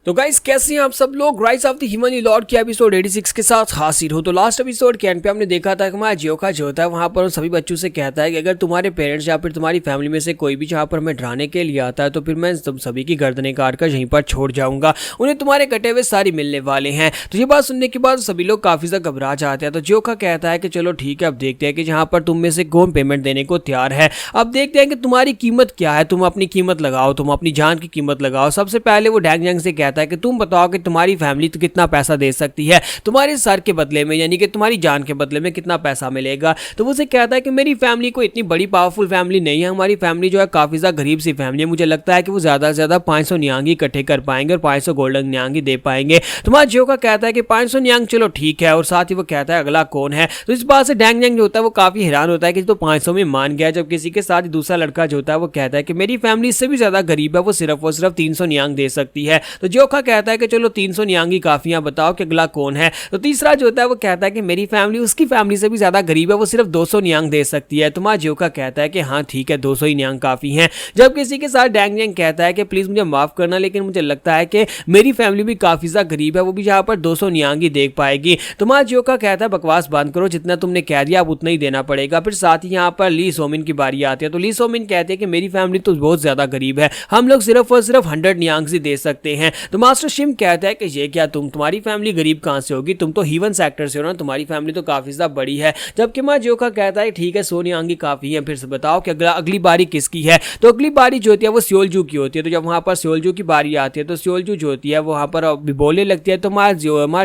तो गाइस कैसे हैं आप सब लोग। Rise of the human Lord के एपिसोड 86 के साथ हाजिर हो। तो लास्ट एपिसोड के एंड पे हमने देखा था कि हमारा जियोका जो होता है वहां पर उन सभी बच्चों से कहता है कि अगर तुम्हारे पेरेंट्स या फिर तुम्हारी फैमिली में से कोई भी जहां पर हमें डराने के लिए आता है तो फिर मैं तुम सभी की गर्दनें काट कर यहीं पर छोड़ जाऊंगा, उन्हें तुम्हारे कटे हुए सारी मिलने वाले हैं। तो ये बात सुनने के बाद सभी लोग काफी ज्यादा घबरा जाते हैं। तो जियोका कहता है कि चलो ठीक है, अब देखते हैं कि जहां पर तुम में से कौन पेमेंट देने को तैयार है। अब देखते हैं कि तुम्हारी कीमत क्या है, तुम अपनी कीमत लगाओ, तुम अपनी जान की कीमत लगाओ। सबसे पहले वो डैंग जंग से कहता है कि तुम बताओ कि तुम्हारी फैमिली तो कितना पैसा दे सकती है तुम्हारे सर के बदले में, यानी कि तुम्हारी जान के बदले में कितना पैसा मिलेगा। तो वो उसे कहता है कि मेरी फैमिली को इतनी बड़ी पावरफुल फैमिली नहीं है, हमारी फैमिली जो है काफी ज्यादा गरीब सी फैमिली है। मुझे लगता है कि वो ज्यादा से ज्यादा 500 नियांग इकट्ठे कर पाएंगे और 500 गोल्डन नियांग दे पाएंगे। तुम्हारा जियोका कहता है कि 500 नियांग चलो ठीक है, और साथ ही वो कहता है अगला कौन है। तो इस बात से डैंग जंग जो होता है वो काफी हैरान होता है कि तो 500 में मान गया। जब किसी के साथ ही दूसरा लड़का जो होता है वो कहता है कि मेरी फैमिली इससे भी ज्यादा गरीब है, वो सिर्फ 300 नियांग दे सकती है। तो जियोका कहता है कि चलो 300 नियांग ही काफी है, बताओ कि अगला कौन है। तो तीसरा जो होता है वो कहता है कि मेरी फैमिली उसकी फैमिली से भी ज्यादा गरीब है, वो सिर्फ 200 नियांग दे सकती है। तुम्हारा जियोका कहता है कि हाँ ठीक है, 200 ही नियांग काफी हैं। जब किसी के साथ डैंग जंग कहता है कि प्लीज मुझे माफ करना, लेकिन मुझे लगता है कि मेरी फैमिली भी काफी ज्यादा गरीब है, वो भी यहाँ पर 200 नियांग ही देख पाएगी। तुम्हारा जियोका कहता है बकवास बंद करो, जितना तुमने कह दिया अब उतना ही देना पड़ेगा। फिर साथ ही यहाँ पर ली सोमिन की बारी आती है। तो ली सोमिन कहते हैं कि मेरी फैमिली तो बहुत ज्यादा गरीब है, हम लोग सिर्फ और सिर्फ 100 नियांग ही दे सकते हैं। तो मास्टर शिम कहता है कि ये क्या, तुम्हारी फैमिली गरीब कहां से होगी, तुम तो हीवन सेक्टर से हो ना, तुम्हारी फैमिली तो काफी ज्यादा बड़ी है। जबकि मां जियोका कहता है ठीक है 100 नियांग ही काफी है, फिर से बताओ कि अगली बारी किसकी है। तो अगली बारी जो होती है वो सियोलजू की होती है। तो जब वहां पर सियोलजू की बारी आती है तो सियोलजू जो होती है वहां पर बोलने लगती है। तो मां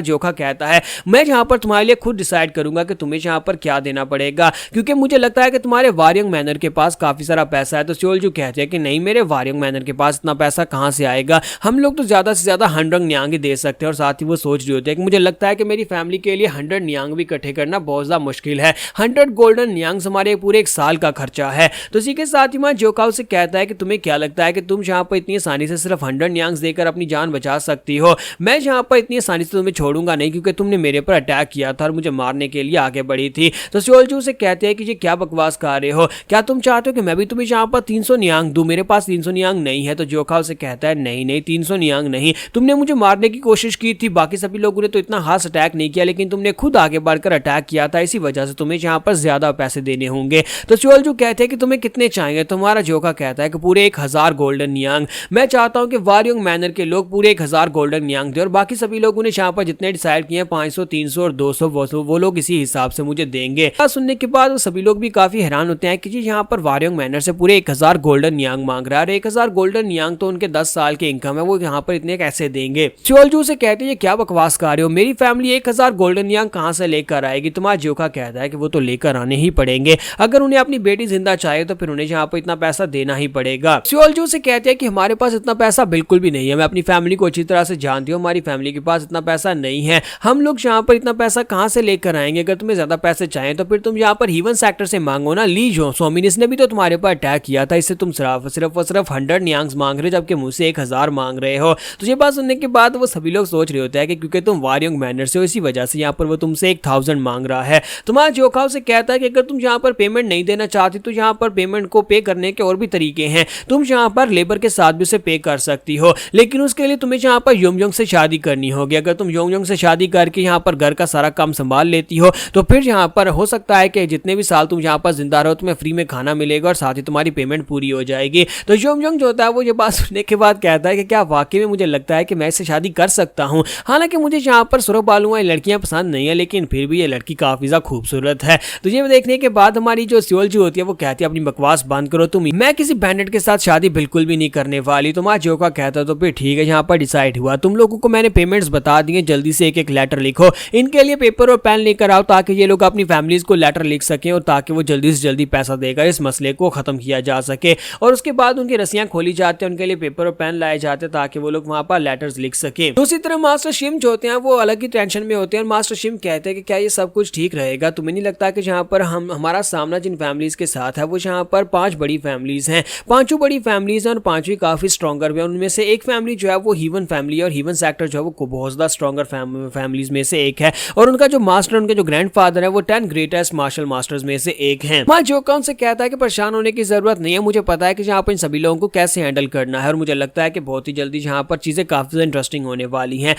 जियोका कहता है मैं जहां पर तुम्हारे लिए खुद डिसाइड करूंगा कि तुम्हें जहां पर क्या देना पड़ेगा, क्योंकि मुझे लगता है कि तुम्हारे वारियंग मैनर के पास काफी सारा पैसा है। तो सियोलजू कहते हैं कि नहीं, मेरे वारियंग मैनर के पास इतना पैसा कहां से आएगा, हम लोग तो ज्यादा से ज्यादा 100 नियांग दे सकते हैं। और साथ ही वो सोच रही होती है कि मुझे लगता है कि मेरी फैमिली के लिए 100 नियांग भी इकट्ठे करना बहुत ज्यादा मुश्किल है। 100 गोल्डन नियांग हमारे पूरे एक साल का खर्चा है। तो इसी के साथ ही मां जियोका से कहता है कि तुम्हें क्या लगता है कि तुम जहां पर इतनी आसानी से सिर्फ 100 नियांग देकर अपनी जान बचा सकती हो, मैं जहां पर इतनी आसानी से तुम्हें छोड़ूंगा नहीं, क्योंकि तुमने मेरे पर अटैक किया था और मुझे मारने के लिए आगे बढ़ी थी। तो सियोलजू से कहते हैं कि ये क्या बकवास कर रहे हो, क्या तुम चाहते हो कि मैं भी तुम्हें जहां पर 300 नियांग दूं, मेरे पास 300 नियांग नहीं है। तो जियोका से कहता है नहीं 300 नियांग नहीं, तुमने मुझे मारने की कोशिश की थी, बाकी सभी लोगों ने तो इतना खास अटैक नहीं किया, लेकिन तुमने खुद आगे बढ़कर अटैक किया था, इसी वजह से तुम्हें यहाँ पर ज्यादा पैसे देने होंगे। तो सियोलजू कहते हैं कि तुम्हें कितने चाहिए। तुम्हारा जियोका कहता है कि पूरे 1000 गोल्डन नियांग। मैं चाहता हूं कि वारियंग मैनर के लोग पूरे 1000 गोल्डन नियांग दे, और बाकी सभी लोगों ने यहाँ पर जितने डिसाइड किए 500 300 और 200 वो लोग इसी हिसाब से मुझे देंगे। सुनने के बाद वो सभी लोग भी काफी हैरान होते हैं कि जी यहाँ पर वारियंग मैनर से पूरे 1000 गोल्डन नियांग मांग रहा है। 1000 गोल्डन नियांग तो उनके 10 साल के इनकम है, वो यहाँ पर इतने कैसे देंगे। सियोलजू से कहते हैं ये क्या बकवास कर रहे हो, मेरी फैमिली 1000 गोल्डन नियांग कहां से लेकर आएगी। तुम्हारा जियोका कहता है कि वो तो लेकर आने ही पड़ेंगे, अगर उन्हें अपनी बेटी जिंदा चाहिए तो फिर उन्हें यहाँ पर इतना पैसा देना ही पड़ेगा। सियोलजू से कहते हैं कि हमारे पास इतना पैसा बिल्कुल भी नहीं है, मैं अपनी फैमिली को अच्छी तरह से जानती हूँ, हमारी फैमिली के पास इतना पैसा नहीं है, हम लोग यहाँ पर इतना पैसा कहां से लेकर आएंगे। अगर तुम्हें ज्यादा पैसे चाहिए तो फिर तुम यहाँ पर हीवन सेक्टर से मांगो ना। ली सोमिन ने भी तो तुम्हारे पर अटैक किया था, इससे तुम सिर्फ 100 नियांग मांग रहे हो, जबकि मुझसे 1000 मांग रहे हो। तो ये बात सुनने के बाद वो सभी लोग सोच रहे होते हैं कि क्योंकि तुम वारियंग मैनर से हो, इसी वजह से यहाँ पर वो तुमसे 1000 मांग रहा है। तुम्हारा जियोका से कहता है कि अगर तुम यहाँ पर पेमेंट नहीं देना चाहती तो यहाँ पर पेमेंट को पे करने के और भी तरीके हैं, तुम यहाँ पर लेबर के साथ भी उसे पे कर सकती हो, लेकिन उसके लिए तुम्हें यहाँ पर योंगयोंग से शादी करनी होगी। अगर तुम योंगयोंग से शादी करके यहाँ पर घर का सारा काम संभाल लेती हो तो फिर यहाँ पर हो सकता है कि जितने भी साल तुम यहाँ पर जिंदा रहो तुम्हें फ्री में खाना मिलेगा और साथ ही तुम्हारी पेमेंट पूरी हो जाएगी। तो योंगयोंग जो होता है वो ये बात सुनने के बाद कहता है कि क्या वाकई में मुझे लगता है कि मैं इससे शादी कर सकता हूँ, हालांकि मुझे यहाँ पर सुरख बालू वाली लड़कियां पसंद नहीं है, लेकिन फिर भी ये लड़की काफी ज्यादा खूबसूरत है। तो ये देखने के बाद हमारी जो सियोलजू होती है वो कहती है अपनी बकवास बंद करो तुम, मैं किसी बैंडेट के साथ शादी बिल्कुल भी नहीं करने वाली। तो मां जियोका कहता तो फिर ठीक है, यहाँ पर डिसाइड हुआ, तुम लोगों को मैंने पेमेंट्स बता दिए, जल्दी से एक लेटर लिखो, इनके लिए पेपर और पेन लेकर आओ ताकि ये लोग अपनी फैमिलीज को लेटर लिख सकें और ताकि वो जल्दी से जल्दी पैसा देकर इस मसले को खत्म किया जा सके। और उसके बाद उनकी रस्सियां खोली जाती हैं, उनके लिए पेपर और पेन लाए जाते हैं ताकि वो लोग वहां पर लेटर्स लिख सके। दूसरी तरफ मास्टर शिम जो होते हैं वो अलग ही टेंशन में होते हैं, और मास्टर शिम कहते हैं कि क्या ये सब कुछ ठीक रहेगा, तुम्हें नहीं लगता कि जहां पर हमारा सामना जिन फैमिलीज के साथ है वो जहां पर 5 बड़ी फैमिलीज हैं, 5 बड़ी फैमिलीज हैं और 5 भी काफी स्ट्रॉन्गर है। उनमें से एक फैमिली जो है वो हीवन फैमिली है, और हीवन सेक्टर जो है वो बहुत ज्यादा स्ट्रॉन्गर फैमिलीज में से एक है, और उनका जो मास्टर उनके जो ग्रैंडफादर है वो 10 ग्रेटेस्ट मार्शल मास्टर्स में से एक हैं। मां जियोका उनसे कहता है कि परेशान होने की जरूरत नहीं है, मुझे पता है कि जहां पर इन सभी लोगों को कैसे हैंडल करना है, और मुझे लगता है कि बहुत ही जल्दी जहां पर चीजें काफी इंटरेस्टिंग होने वाली हैं।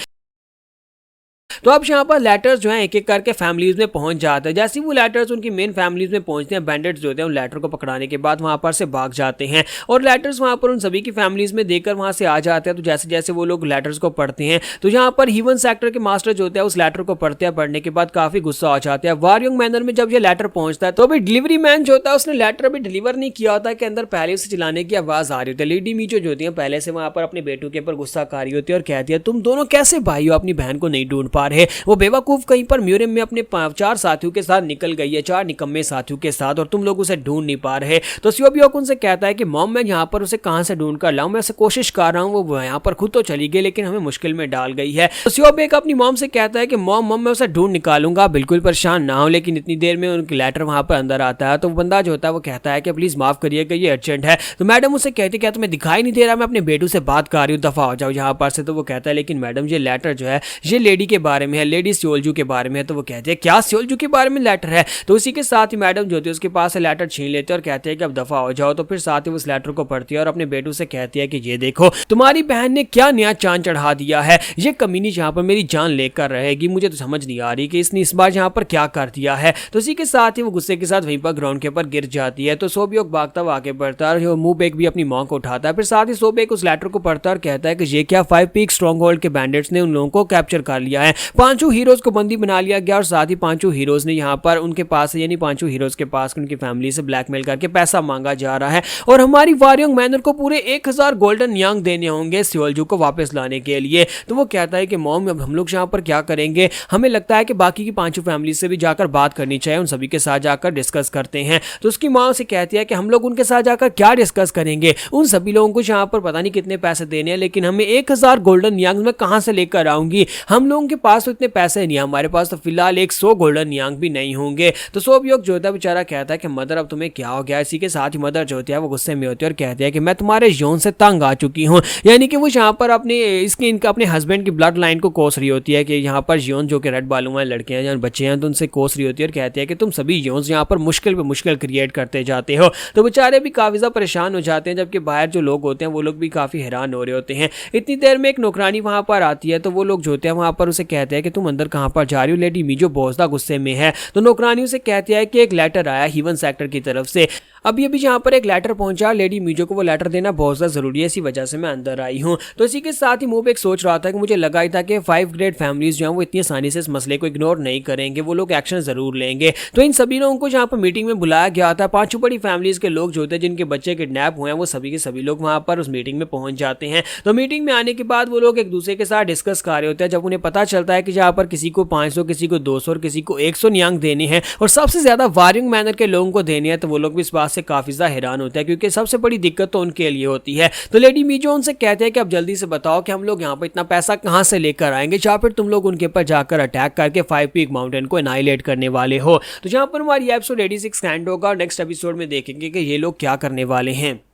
तो अब यहाँ पर लेटर्स जो हैं एक एक करके फैमिलीज में पहुंच जाते हैं। जैसे ही वो लेटर्स उनकी मेन फैमिलीज में पहुंचते हैं, बैंडिट्स जो होते हैं उन लेटर को पकड़ाने के बाद वहां पर से भाग जाते हैं और लेटर्स वहां पर उन सभी की फैमिलीज में देकर वहां से आ जाते हैं। तो जैसे जैसे वो लोग लेटर्स को पढ़ते हैं तो यहाँ पर हीवन सेक्टर के मास्टर जो होते हैं उस लेटर को पढ़ते हैं, पढ़ने के बाद काफी गुस्सा हो जाते हैं। वारयोंग मैनर में जब ये लेटर पहुंचता है तो अभी डिलीवरी मैन जो होता है उसने लेटर अभी डिलीवर नहीं किया होता कि अंदर पहले से चिल्लाने की आवाज आ रही होती है। लेडी मीजो जो होती है पहले से वहां पर अपने बेटों के ऊपर गुस्सा कर रही होती है और कहती है तुम दोनों कैसे भाई हो, अपनी बहन को नहीं ढूंढ पा रहे। वो बेवकूफ कहीं पर म्यूजियम में अपने 4 साथियों के साथ निकल गई है, 4 निकम्मे साथियों के साथ, और तुम लोग उसे ढूंढ नहीं पा रहे। तो स्योबियोक उनसे कहता है कि मॉम मैं यहाँ पर उसे कहां से ढूंढ कर लाऊं, मैं उसे कोशिश कर रहा हूं, वो यहाँ पर खुद तो चली गई लेकिन हमें मुश्किल में डाल गई है। तो स्योबियोक अपनी मॉम से कहता है कि मॉम मैं उसे ढूंढ निकालूंगा, बिल्कुल परेशान ना हो। लेकिन इतनी देर में उनकी लेटर वहां पर अंदर आता है तो बंदा जो होता है वो कहता है कि प्लीज माफ करिएगा ये अर्जेंट है। तो मैडम उसे कहती है क्या तुम्हें दिखाई नहीं दे रहा मैं अपने बेटू से बात कर रही हूँ, दफा हो जाओ यहाँ पर से। तो वो कहता है लेकिन मैडम ये लेटर जो है ये लेडी के बारे में है, लेडी स्योलजू के बारे में है। तो वो कहते हैं क्या स्योलजू के बारे में लेटर है। तो उसी के साथ ही मैडम जो होती है उसके पास से लेटर छीन लेते हैं और कहते हैं कि अब दफा हो जाओ। तो फिर साथ ही उस लेटर को पढ़ती है और अपने बेटू से कहती है कि ये देखो तुम्हारी बहन ने क्या नया चांद चढ़ा दिया है, ये कमीनी यहाँ पर मेरी जान लेकर रहेगी, मुझे तो समझ नहीं आ रही कि इसने इस बार यहाँ पर क्या कर दिया है। तो उसी के साथ ही वो गुस्से के साथ वहीं पर ग्राउंड के ऊपर गिर जाती है। तो सोबियोक भागता हुआ आगे बढ़ता है और मूबेक भी अपनी मां को उठाता है। फिर साथ ही सोबेक उस लेटर को पढ़ता है और कहता है कि ये क्या 5 पीक स्ट्रॉन्ग होल्ड के बैंडिट्स ने उन लोगों को कैप्चर कर लिया है, 5 हीरोज को बंदी बना लिया गया और साथ ही 5 हीरोज ने यहाँ पर उनके पास यानी 5 हीरोज के पास उनकी फैमिली से ब्लैकमेल करके पैसा मांगा जा रहा है और हमारी वारयोंग मैनर को पूरे 1000 गोल्डन यांग देने होंगे स्योलजू को वापस लाने के लिए। तो वो कहता है कि मॉम अब हम लोग यहाँ पर क्या करेंगे, हमें लगता है कि बाकी की 5 फैमिली से भी जाकर बात करनी चाहिए, उन सभी के साथ जाकर डिस्कस करते हैं। तो उसकी माँ से कहती है कि हम लोग उनके साथ जाकर क्या डिस्कस करेंगे, उन सभी लोगों को यहाँ पर पता नहीं कितने पैसे देने हैं लेकिन हमें 1000 गोल्डन यांग में कहां से लेकर आऊंगी, हम लोगों के पास तो इतने पैसे नहीं है, हमारे पास तो फिलहाल 100 गोल्डन यांग भी नहीं होंगे। तो सोबियोक जो होता है बेचारा कहता है कि मदर अब तुम्हें क्या हो गया। इसी के साथ ही मदर जो होती है वो गुस्से में होती है और कहती है कि मैं तुम्हारे यौन से तंग आ चुकी हूँ, यानी कि वो यहाँ पर अपने हस्बैंड की ब्लड लाइन को कोस रही होती है कि यहाँ पर यौन जो कि रेड बालू हैं लड़के हैं या बच्चे हैं तो उनसे कोस रही होती है और कहती है कि तुम सभी यौन यहाँ पर मुश्किल पे मुश्किल क्रिएट करते जाते हो। तो बेचारे भी काफी ज्यादा परेशान हो जाते हैं जबकि बाहर जो लोग होते हैं वो लोग भी काफी हैरान हो रहे होते हैं। इतनी देर में एक नौकरानी वहां पर आती है तो वो लोग जो होते हैं वहां पर उसे कहते हैं कि तुम अंदर कहां पर जा रही हो, लेडी मीजो बहुत ज्यादा गुस्से में है। तो नौकरानी उसे कहती है कि एक लेटर आया हीवन सेक्टर की तरफ से, अभी यहाँ पर एक लेटर पहुंचा, लेडी मीजो को वो लेटर देना बहुत ज्यादा जरूरी है, इसी वजह से मैं अंदर आई हूँ। तो इसी के साथ ही मूबेक सोच रहा था कि मुझे लगा ही था कि 5 ग्रेट फैमिलीज जो हैं वो इतनी आसानी से इस मसले को इग्नोर नहीं करेंगे, वो लोग एक्शन जरूर लेंगे। तो इन सभी लोगों को यहाँ पर मीटिंग में बुलाया गया था। 5 बड़ी फैमिलीज के लोग जो होते हैं जिनके बच्चे किडनैप हुए हैं वो सभी के सभी लोग वहां पर उस मीटिंग में पहुंच जाते हैं। तो मीटिंग में आने के बाद वो लोग एक दूसरे के साथ डिस्कस कर रहे होते हैं। जब उन्हें पता चलता है कि यहाँ पर किसी को 500, किसी को 200 और किसी को 100 नियांग देने हैं और सबसे ज्यादा वारयोंग मैनर के लोगों को देने हैं, तो वो लोग भी इस बात से काफी ज्यादा हैरान होता है क्योंकि सबसे बड़ी दिक्कत तो उनके लिए होती है। तो लेडी मीजो उनसे कहते हैं कि अब जल्दी से बताओ कि हम लोग यहाँ पर इतना पैसा कहां से लेकर आएंगे जहां पर तुम लोग उनके ऊपर जाकर अटैक करके 5 पीक माउंटेन को एनाइलेट करने वाले हो। तो जहां पर हमारी एपिसोड 86 एंड होगा और नेक्स्ट एपिसोड में देखेंगे कि ये लोग क्या करने वाले हैं।